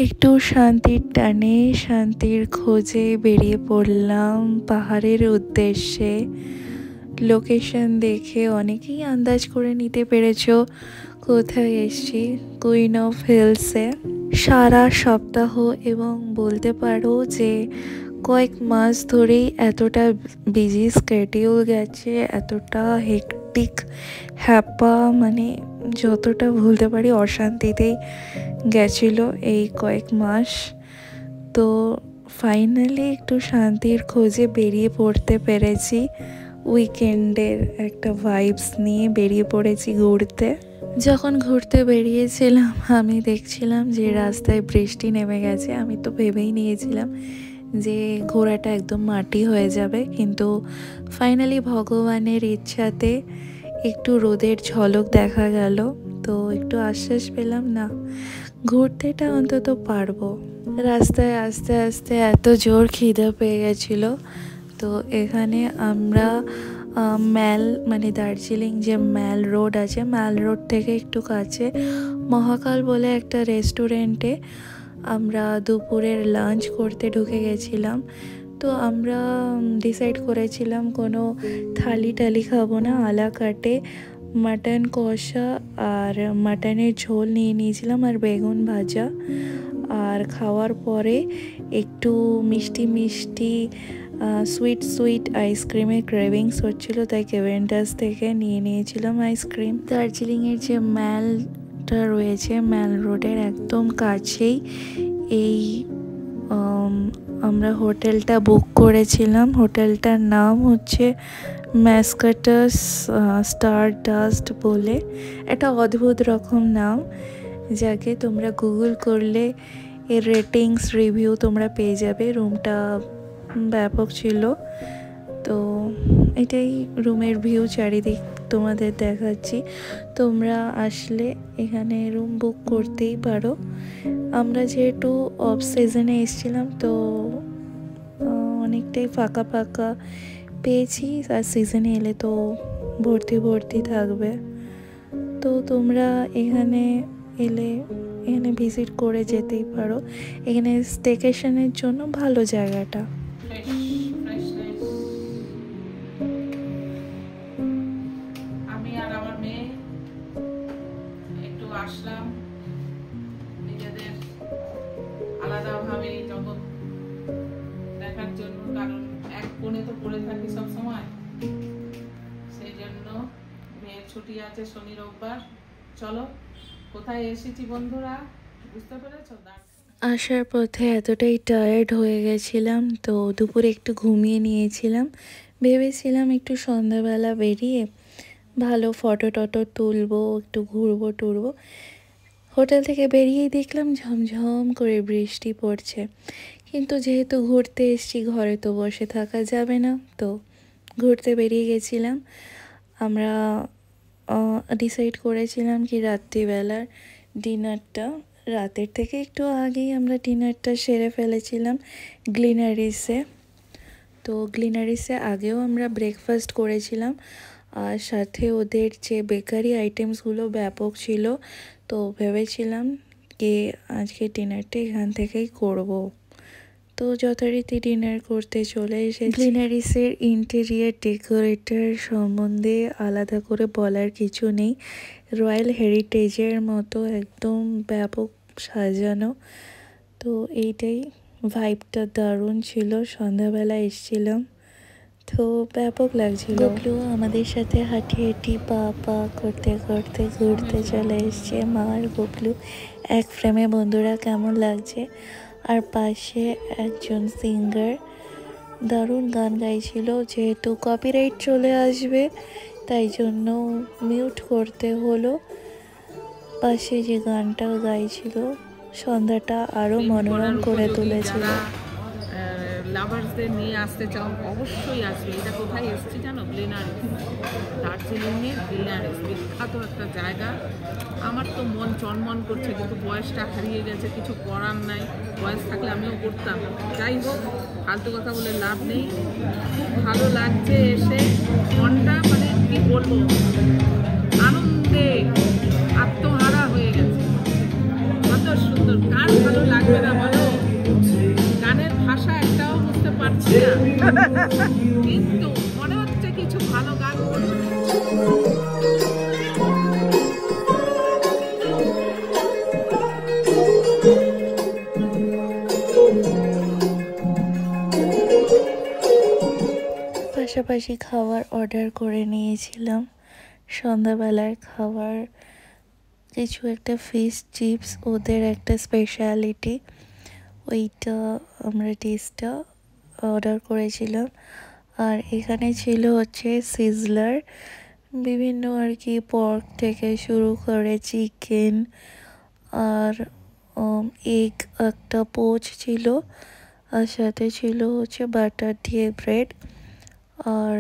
একটু শান্তির টানে শান্তির খোঁজে বেরিয়ে পড়লাম পাহাড়ের উদ্দেশ্যে। লোকেশন দেখে অনেকেই আন্দাজ করে নিতে পেরেছো কোথায় এসছি, কুইন অফ হিলসে। সারা সপ্তাহ এবং বলতে পারো যে কয়েক মাস ধরেই এতটা বিজি স্কেডিউল গেছে, এতটা হেক্টিক হ্যাপা, মানে যতটা বলতে পারি অশান্তিতেই গেছিলো এই কয়েক মাস। তো ফাইনালি একটু শান্তির খোঁজে বেরিয়ে পড়তে পেরেছি। উইকেন্ডের একটা ভাইবস নিয়ে বেরিয়ে পড়েছি ঘুরতে। যখন ঘুরতে বেরিয়েছিলাম আমি দেখছিলাম যে রাস্তায় বৃষ্টি নেমে গেছে। আমি তো ভেবেই নিয়েছিলাম যে ঘোরাটা একদম মাটি হয়ে যাবে, কিন্তু ফাইনালি ভগবানের ইচ্ছাতে একটু রোদের ঝলক দেখা গেল। তো একটু আশ্বাস পেলাম, না ঘুরতেটা অন্তত পারবো। রাস্তায় আস্তে আস্তে এত জোর খিদে পেয়ে গেছিলো। তো এখানে আমরা ম্যাল মানে দার্জিলিং যে ম্যাল রোড আছে, ম্যাল রোড থেকে একটু কাছে মহাকাল বলে একটা রেস্টুরেন্টে আমরা দুপুরের লাঞ্চ করতে ঢুকে গেছিলাম। তো আমরা ডিসাইড করেছিলাম কোনো থালি টালি খাবো না, আলা কাটে মাটন কষা আর মাটনের ঝোল নিয়ে নিয়েছিলাম আর বেগুন ভাজা। আর খাওয়ার পরে একটু মিষ্টি মিষ্টি সুইট সুইট আইসক্রিমের ক্রেভিংস হচ্ছিলো, তাই কেভেন্টাস থেকে নিয়ে নিয়েছিলাম আইসক্রিম। দার্জিলিংয়ের যে ম্যালটা রয়েছে, ম্যাল রোডের একদম কাছেই এই আমরা হোটেলটা বুক করেছিলাম। হোটেলটার নাম হচ্ছে ম্যাসকাটাস স্টার ডাস্ট বলে, একটা অদ্ভুত রকম নাম, যাকে তোমরা গুগল করলে এর রেটিংস রিভিউ তোমরা পেয়ে যাবে। রুমটা ব্যাপক ছিল। তো এটাই রুমের ভিউ, চারিদিক তোমাদের দেখাচ্ছি। তোমরা আসলে এখানে রুম বুক করতেই পারো। আমরা যেহেতু অফ সিজনে এসেছিলাম তো অনেকটাই ফাঁকা ফাঁকা পেয়েছি, আর সিজনে এলে তো ভর্তি ভর্তি থাকবে। তো তোমরা এখানে এলে এখানে ভিজিট করে যেতেই পারো। এখানে স্টেকেশনের জন্য ভালো জায়গাটা। আমি আর আমার মেয়ে একটু আসলাম নিজেদের আলাদাভাবে জগৎ দেখার জন্য, কারণ এক কোণে তো পড়ে থাকি সবসময়। সেই জন্য মেয়ের ছুটি আছে শনি রোববার। চলো কোথায় এসেছি বন্ধুরা, বুঝতে পেরেছো? আসার পথে এতটাই টায়ার্ড হয়ে গেছিলাম, তো দুপুরে একটু ঘুমিয়ে নিয়েছিলাম। ভেবেছিলাম একটু সন্ধ্যাবেলা বেরিয়ে ভালো ফটো টটো তুলবো, একটু ঘুরবো টুরবো। হোটেল থেকে বেরিয়েই দেখলাম ঝমঝম করে বৃষ্টি পড়ছে। কিন্তু যেহেতু ঘুরতে এসেছি, ঘরে তো বসে থাকা যাবে না, তো ঘুরতে বেরিয়ে গেছিলাম। আমরা ডিসাইড করেছিলাম কি রাত্রিবেলার ডিনারটা, রাতের থেকে একটু আগেই আমরা ডিনারটা সেরে ফেলেছিলাম গ্লিনারিসে। তো গ্লিনারিসে আগেও আমরা ব্রেকফাস্ট করেছিলাম, আর সাথে ওদের যে বেকারি আইটেমসগুলো ব্যাপক ছিল। তো ভেবেছিলাম কি আজকে ডিনারটা এখান থেকেই করব। তো যথারীতি ডিনার করতে চলে এসেছি। গ্লিনারিসের ইন্টেরিয়ার ডেকোরেটর সম্বন্ধে আলাদা করে বলার কিছু নেই। রয়্যাল হেরিটেজের মতো একদম ব্যাপক সাজানো। তো এইটাই ভাইবটা দারুণ ছিল। সন্ধ্যাবেলা এসেছিলাম তো ব্যাপক লাগছিল। গোপলু আমাদের সাথে হাঁটি হাঁটি পা পা করতে করতে ঘুরতে চলে এসছে। মা আর গোপলু এক ফ্রেমে। বন্ধুরা কেমন লাগছে? আর পাশে একজন সিঙ্গার দারুণ গান গাইছিল, যেহেতু কপিরাইট চলে আসবে তাই জন্য মিউট করতে হলো। পাশে যে গানটা গাইছিল সন্ধ্যাটা আরও মনোরম করে তুলেছিল। লাভার্সদের নিয়ে আসতে চাও অবশ্যই আসবে। এটা কোথায় এসেছি জানো? গ্লিনারিস, দার্জিলিংয়ের গ্লিনারিস, বিখ্যাত একটা জায়গা। আমার তো মন চনমন করছে, কিন্তু বয়সটা হারিয়ে গেছে, কিছু করার নাই। বয়স থাকলে আমিও করতাম। যাই হোক, ফালতু কথা বলে লাভ নেই। ভালো লাগছে এসে, মনটা মানে কি বলবো, আনন্দে আত্মহারা হয়ে গেছে। কত সুন্দর, কার ভালো লাগে কিন্তু মনে হচ্ছে কিছু ভালো গান করবে। পাশাপাশি খাবার অর্ডার করে নিয়েছিলাম, সন্ধ্যাবেলার খাবার কিছু একটা ফিশ চিপস, ওদের একটা স্পেশালিটি, ওইটা আমরা টেস্টটা অর্ডার করেছিলাম। আর এখানে ছিল হচ্ছে সিজলার, বিভিন্ন আর কি পর্ক থেকে শুরু করে চিকেন, আর এগ একটা পোচ ছিল, আর সাথে ছিল হচ্ছে বাটার দিয়ে ব্রেড। আর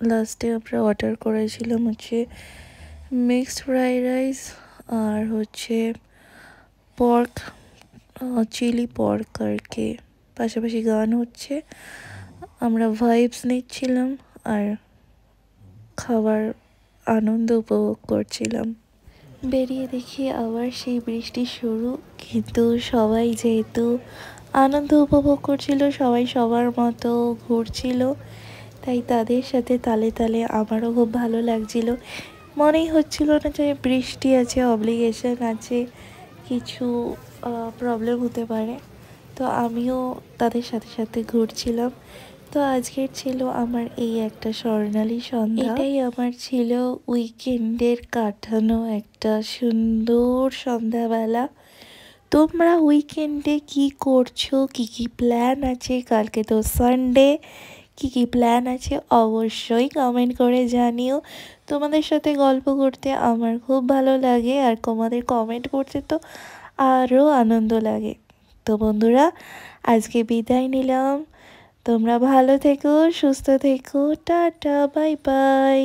লাস্টে আমরা অর্ডার করেছিলাম হচ্ছে মিক্সড ফ্রাইড রাইস আর হচ্ছে পর্ক, চিলি পর্ক আর কি। পাশাপাশি গান হচ্ছে, আমরা ভাইবস নিচ্ছিলাম আর খাবার আনন্দ উপভোগ করছিলাম। বেরিয়ে দেখি আবার সেই বৃষ্টি শুরু, কিন্তু সবাই যেহেতু আনন্দ উপভোগ করছিল, সবাই সবার মতো ঘুরছিল, তাই তাদের সাথে তালে তালে আমারও খুব ভালো লাগছিল। মনেই হচ্ছিল না যে বৃষ্টি আছে, অব্লিগেশন আছে, কিছু প্রবলেম হতে পারে। তো আমিও তাদের সাথে সাথে ঘুরছিলাম। তো আজকের ছিল আমার এই একটা স্বর্ণালী সন্ধ্যা, এটাই আমার ছিল উইকেন্ডের কাটানো একটা সুন্দর সন্ধ্যাবেলা। তোমরা উইকেন্ডে কি করছো, কি কি প্ল্যান আছে, কালকে তো সানডে, কি কি প্ল্যান আছে অবশ্যই কমেন্ট করে জানিও। তোমাদের সাথে গল্প করতে আমার খুব ভালো লাগে, আর তোমাদের কমেন্ট পড়তে তো আরও আনন্দ লাগে। তো বন্ধুরা, আজকে বিদায় নিলাম। তোমরা ভালো থেকো, সুস্থ থেকো, টাটা, বাই বাই।